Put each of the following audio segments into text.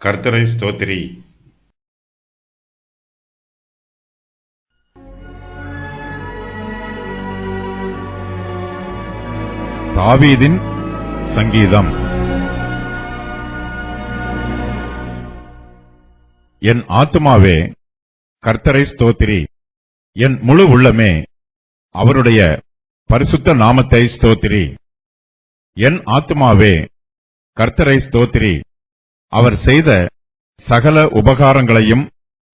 கர்த்தரை ஸ்தோத்திரி. தாவீதின் சங்கீதம். என் ஆத்துமாவே கர்த்தரை ஸ்தோத்திரி. என் முழு உள்ளமே அவருடைய பரிசுத்த நாமத்தை ஸ்தோத்திரி. என் ஆத்துமாவே கர்த்தரை ஸ்தோத்திரி. அவர் செய்த சகல உபகாரங்களையும்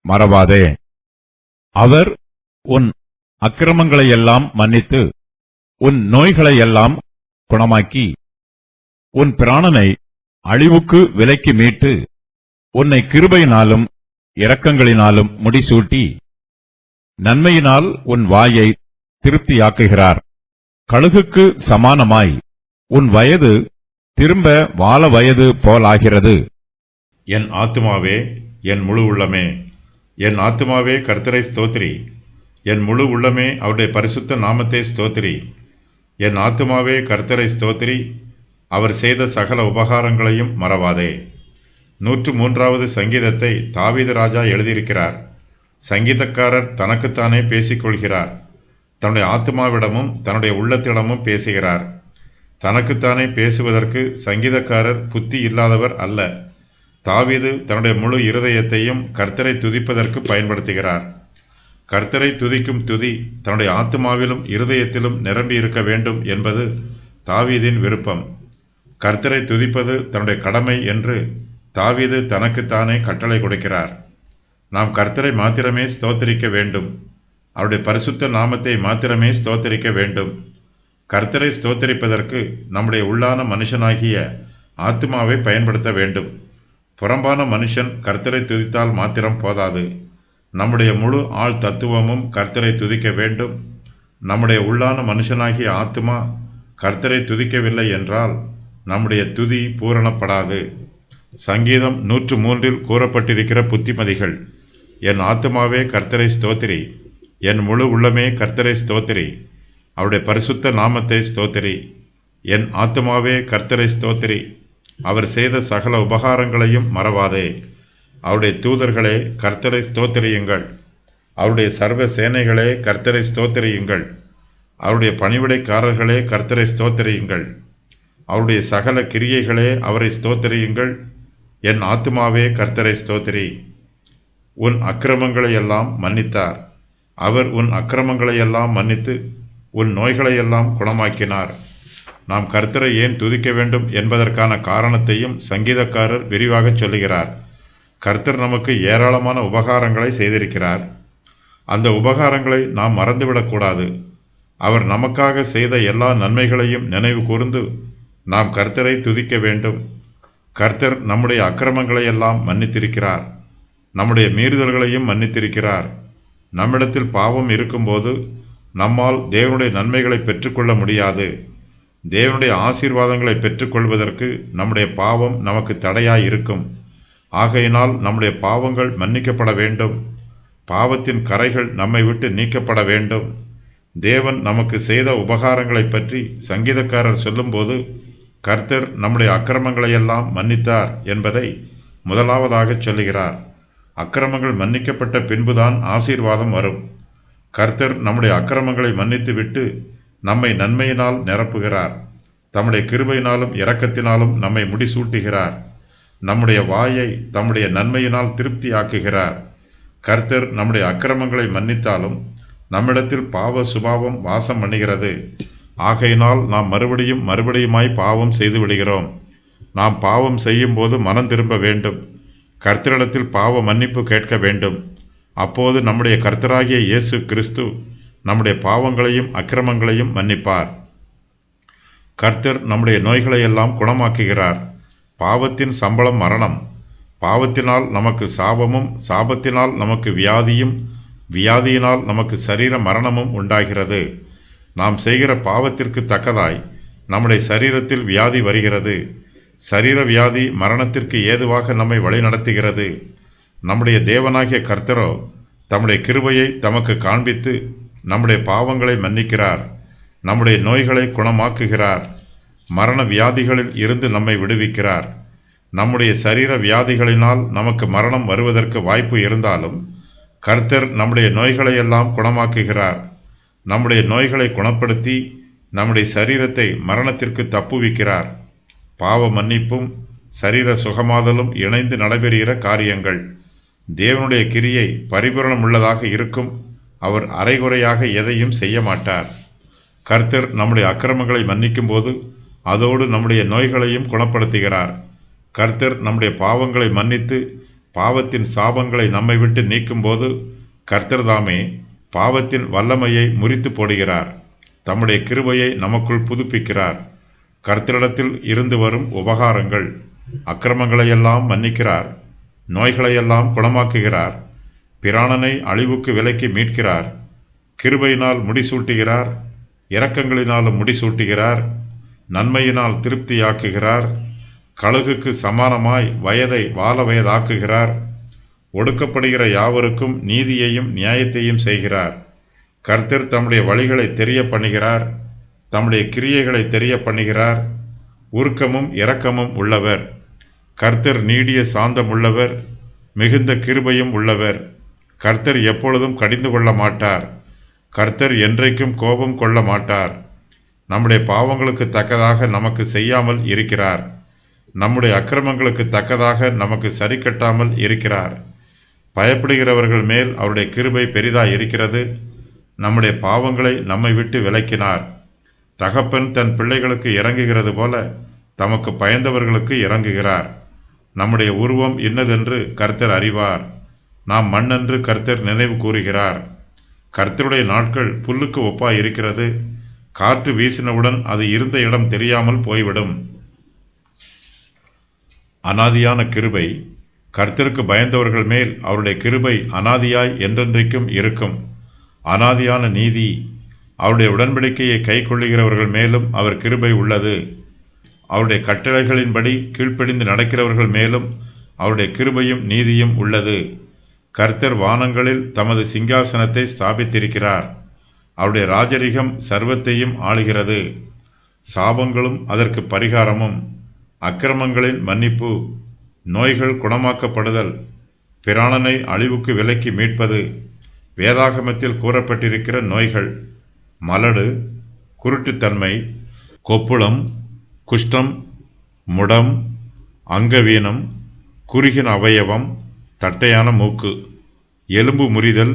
மறவாதே. அவர் உன் அக்கிரமங்களையெல்லாம் மன்னித்து உன் நோய்களையெல்லாம் குணமாக்கி உன் பிராணனை அழிவுக்கு விலக்கி மீட்டு உன்னை கிருபையினாலும் இரக்கங்களினாலும் முடிசூட்டி நன்மையினால் உன் வாயை திருப்தியாக்குகிறார். கழுகுக்கு சமானமாய் உன் வயது திரும்ப வால வயது போலாகிறது. என் ஆத்துமாவே, என் முழு உள்ளமே, என் ஆத்துமாவே கர்த்தரை ஸ்தோத்திரி. என் முழு உள்ளமே அவருடைய பரிசுத்த நாமத்தை ஸ்தோத்திரி. என் ஆத்துமாவே கர்த்தரை ஸ்தோத்திரி. அவர் செய்த சகல உபகாரங்களையும் மறவாதே. 103வது சங்கீதத்தை தாவீது ராஜா எழுதியிருக்கிறார். சங்கீதக்காரர் தனக்குத்தானே பேசிக்கொள்கிறார். தன்னுடைய ஆத்துமாவிடமும் தன்னுடைய உள்ளத்திடமும் பேசுகிறார். தனக்குத்தானே பேசுவதற்கு சங்கீதக்காரர் புத்தி இல்லாதவர் அல்ல. தாவீது தன்னுடைய முழு இருதயத்தையும் கர்த்தரை துதிப்பதற்கு பயன்படுத்துகிறார். கர்த்தரை துதிக்கும் துதி தன்னுடைய ஆத்துமாவிலும் இருதயத்திலும் நிரம்பி இருக்க வேண்டும் என்பது தாவீதின் விருப்பம். கர்த்தரை துதிப்பது தன்னுடைய கடமை என்று தாவீது தனக்குத்தானே கட்டளை கொடுக்கிறார். நாம் கர்த்தரை மாத்திரமே ஸ்தோத்தரிக்க வேண்டும். அவருடைய பரிசுத்த நாமத்தை மாத்திரமே ஸ்தோத்தரிக்க வேண்டும். கர்த்தரை ஸ்தோத்தரிப்பதற்கு நம்முடைய உள்ளான மனுஷனாகிய ஆத்துமாவை பயன்படுத்த வேண்டும். புறம்பான மனுஷன் கர்த்தரை துதித்தால் மாத்திரம் போதாது. நம்முடைய முழு ஆள் தத்துவமும் கர்த்தரை துதிக்க வேண்டும். நம்முடைய உள்ளான மனுஷனாகிய ஆத்துமா கர்த்தரை துதிக்கவில்லை என்றால் நம்முடைய துதி பூரணப்படாது. சங்கீதம் 103 கூறப்பட்டிருக்கிற புத்திமதிகள். என் ஆத்துமாவே கர்த்தரை ஸ்தோத்திரி. என் முழு உள்ளமே கர்த்தரை ஸ்தோத்திரி. அவருடைய பரிசுத்த நாமத்தை ஸ்தோத்திரி. என் ஆத்துமாவே கர்த்தரை ஸ்தோத்திரி. அவர் செய்த சகல உபகாரங்களையும் மறவாதே. அவருடைய தூதர்களே கர்த்தரை ஸ்தோத்திரியுங்கள். அவருடைய சர்வ சேனைகளே கர்த்தரை ஸ்தோத்திரியுங்கள். அவருடைய பணிவிடைக்காரர்களே கர்த்தரை ஸ்தோத்திரியுங்கள். அவருடைய சகல கிரியைகளே அவரை ஸ்தோத்திரியுங்கள். என் ஆத்துமாவே கர்த்தரை ஸ்தோத்திரி. உன் அக்கிரமங்களையெல்லாம் மன்னித்தார். அவர் உன் அக்கிரமங்களையெல்லாம் மன்னித்து உன் நோய்களையெல்லாம் குணமாக்கினார். நாம் கர்த்தரை ஏன் துதிக்க வேண்டும் என்பதற்கான காரணத்தையும் சங்கீதக்காரர் விரிவாக சொல்லுகிறார். கர்த்தர் நமக்கு ஏராளமான உபகாரங்களை செய்திருக்கிறார். அந்த உபகாரங்களை நாம் மறந்துவிடக்கூடாது. அவர் நமக்காக செய்த எல்லா நன்மைகளையும் நினைவு கூர்ந்து நாம் கர்த்தரை துதிக்க வேண்டும். கர்த்தர் நம்முடைய அக்கிரமங்களையெல்லாம் மன்னித்திருக்கிறார். நம்முடைய மீறுதல்களையும் மன்னித்திருக்கிறார். நம்மிடத்தில் பாவம் இருக்கும்போது நம்மால் தேவனுடைய நன்மைகளை பெற்றுக்கொள்ள முடியாது. தேவனுடைய ஆசீர்வாதங்களை பெற்றுக்கொள்வதற்கு நம்முடைய பாவம் நமக்கு தடையாய் இருக்கும். ஆகையினால் நம்முடைய பாவங்கள் மன்னிக்கப்பட வேண்டும். பாவத்தின் கரைகள் நம்மை விட்டு நீக்கப்பட வேண்டும். தேவன் நமக்கு செய்த உபகாரங்களை பற்றி சங்கீதக்காரர் சொல்லும்போது கர்த்தர் நம்முடைய அக்கிரமங்களையெல்லாம் மன்னித்தார் என்பதை முதலாவதாக சொல்லுகிறார். அக்கிரமங்கள் மன்னிக்கப்பட்ட பின்புதான் ஆசீர்வாதம் வரும். கர்த்தர் நம்முடைய அக்கிரமங்களை மன்னித்து விட்டு நம்மை நன்மையினால் நிரப்புகிறார். தம்முடைய கிருபையினாலும் இரக்கத்தினாலும் நம்மை முடிசூட்டுகிறார். நம்முடைய வாயை தம்முடைய நன்மையினால் திருப்தி ஆக்குகிறார். கர்த்தர் நம்முடைய அக்கிரமங்களை மன்னித்தாலும் நம்மிடத்தில் பாவ சுபாவம் வாசம் பண்ணுகிறது. ஆகையினால் நாம் மறுபடியுமாய் பாவம் செய்து விடுகிறோம். நாம் பாவம் செய்யும் போது மனம் திரும்ப வேண்டும். கர்த்தரிடத்தில் பாவ மன்னிப்பு கேட்க வேண்டும். அப்போது நம்முடைய கர்த்தராகிய இயேசு கிறிஸ்து நம்முடைய பாவங்களையும் அக்கிரமங்களையும் மன்னிப்பார். கர்த்தர் நம்முடைய நோய்களையெல்லாம் குணமாக்குகிறார். பாவத்தின் சம்பளம் மரணம். பாவத்தினால் நமக்கு சாபமும், சாபத்தினால் நமக்கு வியாதியும், வியாதியினால் நமக்கு சரீர மரணமும் உண்டாகிறது. நாம் செய்கிற பாவத்திற்கு தக்கதாய் நம்முடைய சரீரத்தில் வியாதி வருகிறது. சரீர வியாதி மரணத்திற்கு ஏதுவாக நம்மை வழிநடத்துகிறது. நம்முடைய தேவனாகிய கர்த்தரோ தம்முடைய கிருபையை தமக்கு காண்பித்து நம்முடைய பாவங்களை மன்னிக்கிறார். நம்முடைய நோய்களை குணமாக்குகிறார். மரண வியாதிகளில் இருந்து நம்மை விடுவிக்கிறார். நம்முடைய சரீர வியாதிகளினால் நமக்கு மரணம் வருவதற்கு வாய்ப்பு இருந்தாலும் கர்த்தர் நம்முடைய நோய்களையெல்லாம் குணமாக்குகிறார். நம்முடைய நோய்களை குணப்படுத்தி நம்முடைய சரீரத்தை மரணத்திற்கு தப்புவிக்கிறார். பாவ மன்னிப்பும் சரீர சுகமாதலும் இணைந்து நடைபெறுகிற காரியங்கள். தேவனுடைய கிரியை பரிபூரணமுள்ளதாக இருக்கும். அவர் அரைகுறையாக எதையும் செய்ய மாட்டார். கர்த்தர் நம்முடைய அக்கிரமங்களை மன்னிக்கும் போது அதோடு நம்முடைய நோய்களையும் குணப்படுத்துகிறார். கர்த்தர் நம்முடைய பாவங்களை மன்னித்து பாவத்தின் சாபங்களை நம்மை விட்டு நீக்கும்போது கர்த்தர் தாமே பாவத்தின் வல்லமையை முறித்து போடுகிறார். தம்முடைய கிருபையை நமக்குள் புதுப்பிக்கிறார். கர்த்தரிடத்தில் இருந்து வரும் உபகாரங்கள். அக்கிரமங்களையெல்லாம் மன்னிக்கிறார், நோய்களையெல்லாம் குணமாக்குகிறார், பிராணனை அழிவுக்கு விலக்கி மீட்கிறார், கிருபையினால் முடிசூட்டுகிறார், இரக்கங்களினாலும் முடிசூட்டுகிறார், நன்மையினால் திருப்தியாக்குகிறார், கழுகுக்கு சமானமாய் வயதை வால வயதாக்குகிறார், ஒடுக்கப்படுகிற யாவருக்கும் நீதியையும் நியாயத்தையும் செய்கிறார். கர்த்தர் தம்முடைய வழிகளை தெரிய பண்ணுகிறார், தம்முடைய கிரியைகளை தெரிய பண்ணுகிறார். உருக்கமும் இரக்கமும் உள்ளவர். கர்த்தர் நீடிய சாந்தம் உள்ளவர், மிகுந்த கிருபையும் உள்ளவர். கர்த்தர் எப்பொழுதும் கடிந்து கொள்ள மாட்டார். கர்த்தர் என்றைக்கும் கோபம் கொள்ள மாட்டார். நம்முடைய பாவங்களுக்கு தக்கதாக நமக்கு செய்யாமல் இருக்கிறார். நம்முடைய அக்கிரமங்களுக்கு தக்கதாக நமக்கு சரி கட்டாமல் இருக்கிறார். பயப்படுகிறவர்கள் மேல் அவருடைய கிருபை பெரிதாய் இருக்கிறது. நம்முடைய பாவங்களை நம்மை விட்டு விலக்கினார். தகப்பன் தன் பிள்ளைகளுக்கு இறங்குகிறது போல தமக்கு பயந்தவர்களுக்கு இறங்குகிறார். நம்முடைய உருவம் இன்னதென்று கர்த்தர் அறிவார். நாம் மண்ணென்று கர்த்தர் நினைவு கூறுகிறார். கர்த்தருடைய நாட்கள் புல்லுக்கு ஒப்பாய் இருக்கிறது. காற்று வீசினவுடன் அது இருந்த இடம் தெரியாமல் போய்விடும். அனாதியான கிருபை. கர்த்தருக்கு பயந்தவர்கள் மேல் அவருடைய கிருபை அனாதியாய் என்றென்றைக்கும் இருக்கும். அனாதியான நீதி. அவருடைய உடன்படிக்கையை கை கொள்ளுகிறவர்கள் மேலும் அவர் கிருபை உள்ளது. அவருடைய கட்டளைகளின்படி கீழ்ப்படிந்து நடக்கிறவர்கள் மேலும் அவருடைய கிருபையும் நீதியும் உள்ளது. கர்த்தர் வானங்களில் தமது சிங்காசனத்தை ஸ்தாபித்திருக்கிறார். அவருடைய ராஜரிகம் சர்வத்தையும் ஆளுகிறது. சாபங்களும் அதற்கு பரிகாரமும். அக்கிரமங்களின் மன்னிப்பு, நோய்கள் குணமாக்கப்படுதல், பிராணனை அழிவுக்கு விலக்கி மீட்பது. வேதாகமத்தில் கூறப்பட்டிருக்கிற நோய்கள்: மலடு, குருட்டுத்தன்மை, கொப்புளம், குஷ்டம், முடம், அங்கவீனம், குறுகின அவயவம், தட்டையான மூக்கு, எலும்பு முறிதல்,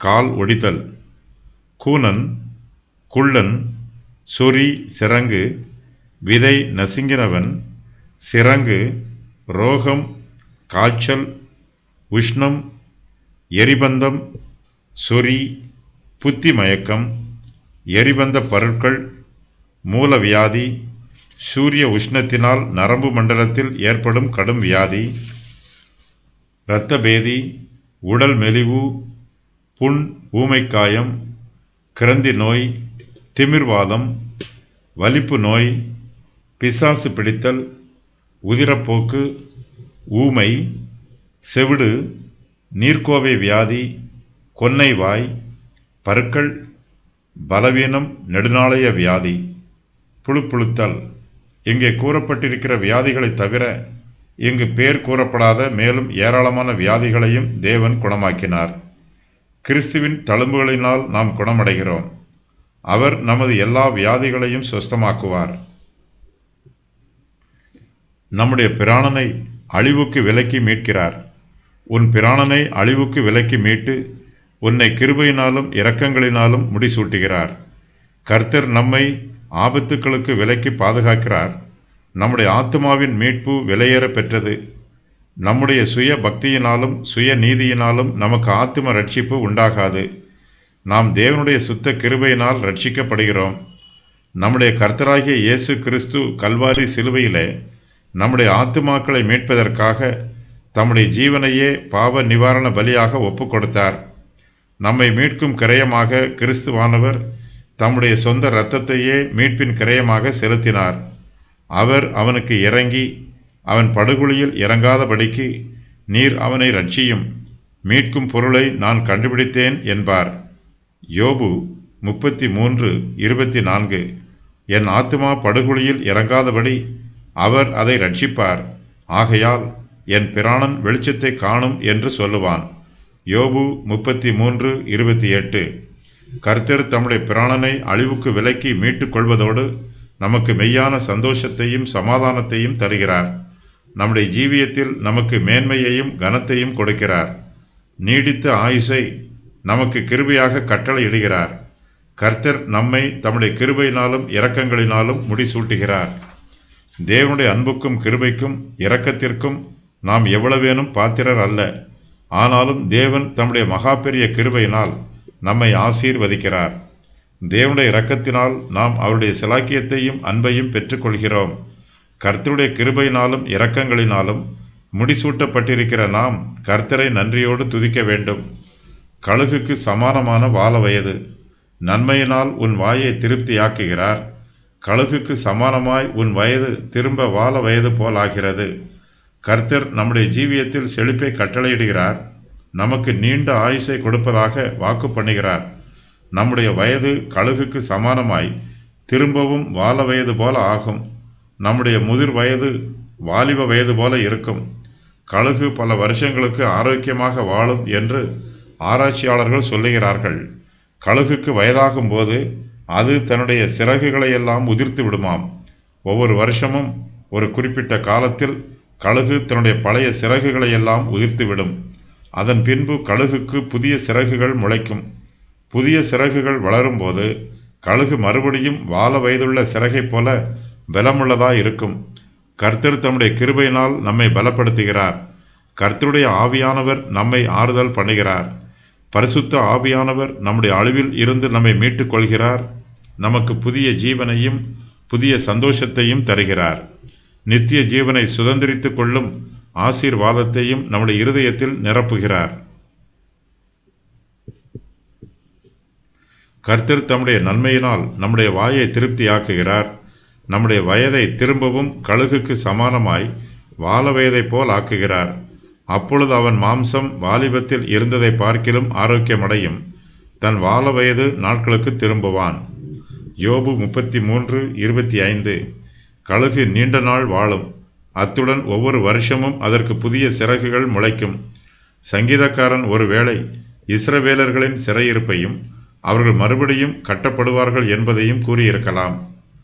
கால் ஒடிதல், கூனன், குள்ளன், சொறி, சிரங்கு, விதை நசுங்கினவன், சிரங்கு, ரோகம், காய்ச்சல், உஷ்ணம், எரிபந்தம், சொறி, புத்தி மயக்கம், எரிபந்த பருட்கள், மூலவியாதி, சூரிய உஷ்ணத்தினால் நரம்பு மண்டலத்தில் ஏற்படும் கடும் வியாதி, இரத்தபேதி, உடல் மெலிவு, புண், ஊமைக்காயம், கிரந்தி நோய், திமிர்வாதம், வலிப்பு நோய், பிசாசு பிடித்தல், உதிரப்போக்கு, ஊமை, செவிடு, நீர்க்கோவை வியாதி, கொன்னைவாய், பருக்கள், பலவீனம், நெடுநாளைய வியாதி, புழுப்புழுத்தல். இங்கே கூறப்பட்டிருக்கிற வியாதிகளை தவிர இங்கு பேர் கூறப்படாத மேலும் ஏராளமான வியாதிகளையும் தேவன் குணமாக்கினார். கிறிஸ்துவின் தழும்புகளினால் நாம் குணமடைகிறோம். அவர் நமது எல்லா வியாதிகளையும் சுஸ்தமாக்குவார். நம்முடைய பிராணனை அழிவுக்கு விலக்கி மீட்கிறார். உன் பிராணனை அழிவுக்கு விலக்கி மீட்டு உன்னை கிருபையினாலும் இரக்கங்களினாலும் முடிசூட்டுகிறார். கர்த்தர் நம்மை ஆபத்துக்களுக்கு விலக்கி பாதுகாக்கிறார். நம்முடைய ஆத்துமாவின் மீட்பு விலையேற பெற்றது. நம்முடைய சுய பக்தியினாலும் சுய நீதியினாலும் நமக்கு ஆத்தும ரட்சிப்பு உண்டாகாது. நாம் தேவனுடைய சுத்த கிருபையினால் ரட்சிக்கப்படுகிறோம். நம்முடைய கர்த்தராகிய இயேசு கிறிஸ்து கல்வாரி சிலுவையிலே நம்முடைய ஆத்துமாக்களை மீட்பதற்காக தம்முடைய ஜீவனையே பாவ நிவாரண பலியாக ஒப்புக் கொடுத்தார். நம்மை மீட்கும் கிரயமாக கிறிஸ்துவானவர் தம்முடைய சொந்த இரத்தத்தையே மீட்பின் கிரயமாக செலுத்தினார். அவர் அவனுக்கு இறங்கி அவன் படுகுழியில் இறங்காதபடிக்கு நீர் அவனை ரட்சியும், மீட்கும் பொருளை நான் கண்டுபிடித்தேன் என்பார். யோபு 33:24. என் ஆத்துமா படுகுழியில் இறங்காதபடி அவர் அதை ரட்சிப்பார். ஆகையால் என் பிராணன் வெளிச்சத்தை காணும் என்று சொல்லுவான். யோபு 33:28. கர்த்தர் தம்முடைய பிராணனை அழிவுக்கு விலக்கி மீட்டுக் கொள்வதோடு நமக்கு மெய்யான சந்தோஷத்தையும் சமாதானத்தையும் தருகிறார். நம்முடைய ஜீவியத்தில் நமக்கு மேன்மையையும் கனத்தையும் கொடுக்கிறார். நீடித்த ஆயுசை நமக்கு கிருபையாக கட்டளையிடுகிறார். கர்த்தர் நம்மை தம்முடைய கிருபையினாலும் இரக்கங்களினாலும் முடிசூட்டுகிறார். தேவனுடைய அன்புக்கும் கிருபைக்கும் இரக்கத்திற்கும் நாம் எவ்வளவேனும் பாத்திரர் அல்ல. ஆனாலும் தேவன் தம்முடைய மகா பெரிய கிருபையினால் நம்மை ஆசீர்வதிக்கிறார். தேவனுடைய இரக்கத்தினால் நாம் அவருடைய சிலாக்கியத்தையும் அன்பையும் பெற்றுக்கொள்கிறோம். கர்த்தருடைய கிருபையினாலும் இரக்கங்களினாலும் முடிசூட்டப்பட்டிருக்கிற நாம் கர்த்தரை நன்றியோடு துதிக்க வேண்டும். கழுகுக்கு சமானமான வால வயது. நன்மையினால் உன் வாயை திருப்தியாக்குகிறார். கழுகுக்கு சமானமாய் உன் வயது திரும்ப வால வயது போலாகிறது. கர்த்தர் நம்முடைய ஜீவியத்தில் செழிப்பை கட்டளையிடுகிறார். நமக்கு நீண்ட ஆயுசை கொடுப்பதாக வாக்கு பண்ணுகிறார். நம்முடைய வயது கழுகுக்கு சமானமாய் திரும்பவும் வால வயது போல ஆகும். நம்முடைய முதிர் வயது வாலிப வயது போல இருக்கும். கழுகு பல வருஷங்களுக்கு ஆரோக்கியமாக வாழும் என்று ஆராய்ச்சியாளர்கள் சொல்லுகிறார்கள். கழுகுக்கு வயதாகும் போது அது தன்னுடைய சிறகுகளையெல்லாம் உதிர்த்து விடுமாம். ஒவ்வொரு வருஷமும் ஒரு குறிப்பிட்ட காலத்தில் கழுகு தன்னுடைய பழைய சிறகுகளையெல்லாம் உதிர்த்துவிடும். அதன் பின்பு கழுகுக்கு புதிய சிறகுகள் முளைக்கும். புதிய சிறகுகள் வளரும்போது கழுகு மறுபடியும் வால வயதுள்ள சிறகைப் போல பலமுள்ளதாய் இருக்கும். கர்த்தர் தம்முடைய கிருபையினால் நம்மை பலப்படுத்துகிறார். கர்த்தருடைய ஆவியானவர் நம்மை ஆறுதல் பண்ணுகிறார். பரிசுத்த ஆவியானவர் நம்முடைய அழிவில் இருந்து நம்மை மீட்டுக் கொள்கிறார். நமக்கு புதிய ஜீவனையும் புதிய சந்தோஷத்தையும் தருகிறார். நித்திய ஜீவனை சுதந்திரித்துக் கொள்ளும் ஆசீர்வாதத்தையும் நம்முடைய இருதயத்தில் நிரப்புகிறார். கர்த்தர் தம்முடைய நன்மையினால் நம்முடைய வாயை திருப்தியாக்குகிறார். நம்முடைய வயதை திரும்பவும் கழுகுக்கு சமானமாய் வால வயதைப் போல் ஆக்குகிறார். அப்பொழுது அவன் மாம்சம் வாலிபத்தில் இருந்ததை பார்க்கிலும் ஆரோக்கியமடையும். தன் வால வயது நாட்களுக்கு திரும்புவான். யோபு 33:25. கழுகு நீண்ட நாள் வாழும். அத்துடன் ஒவ்வொரு வருஷமும் அதற்கு புதிய சிறகுகள் முளைக்கும். சங்கீதக்காரன் ஒருவேளை இஸ்ரவேலர்களின் சிறையிருப்பையும் அவர்கள் மறுபடியும் கட்டப்படுவார்கள் என்பதையும் கூறியிருக்கலாம்.